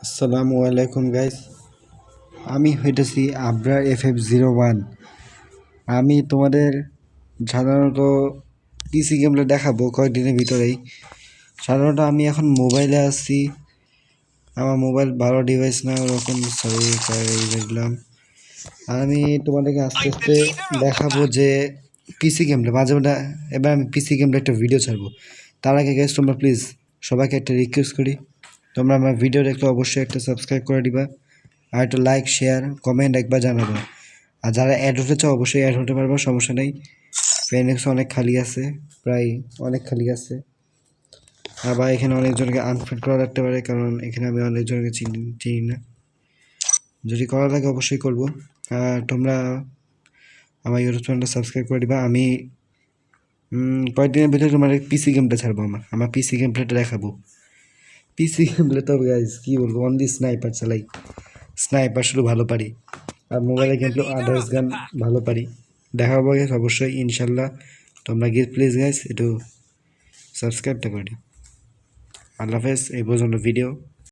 আসসালামু আলাইকুম গাইস, আমি হইতেছি আবরার FF01। আমি তোমাদের সাধারণত পিসি গেমটা দেখাবো কয়েকদিনের ভিতরেই। সাধারণত আমি এখন মোবাইলে আছি, আমার মোবাইল ভালো ডিভাইস না, ওরকম সরি দেখলাম। আর আমি তোমাদেরকে আস্তে আস্তে দেখাবো যে পিসি গেমটা মাঝে মাঝে, এবার আমি পিসি গেমটা একটা ভিডিও ছাড়বো। তার আগে গাইস তোমরা প্লিজ সবাইকে একটা রিকোয়েস্ট করি, তোমরা আমার ভিডিও দেখলে অবশ্যই একটা সাবস্ক্রাইব করে দিবা, আর একটা লাইক শেয়ার কমেন্ট একবার জানাবো। আর যারা অ্যাড হতে চাও অবশ্যই অ্যাড হতে পারবো, সমস্যা নেই। ফ্রেন্ডস অনেক খালি আছে, প্রায় অনেক খালি আছে। আবার এখানে অনেকজনকে আনফ্রেন্ড করা লাগতে পারে, কারণ এখানে আমি অনেকজনকে চিনি না। যদি করা লাগে অবশ্যই করবো। আর তোমরা আমার ইউটিউব চ্যানেলটা সাবস্ক্রাইব করে দিবা। আমি কয়েকদিনের ভিতরে তোমার পিসি গেমটা ছাড়বো, আমার পিসি গেম প্লেটা দেখাবো। পিসি গেম প্লে তো গাইজ কী বলবো, অনলি স্নাইপার চালাই, স্নাইপার শুধু ভালো পারি। আর মোবাইলে কিন্তু আদার্স গান ভালো পারি। দেখাবো গাইস অবশ্যই ইনশাল্লাহ। তোমরা গিয়ে প্লিজ গাইস একটু সাবস্ক্রাইবটা করে দিও। আল্লাহ হাফেজ, এই পর্যন্ত ভিডিও।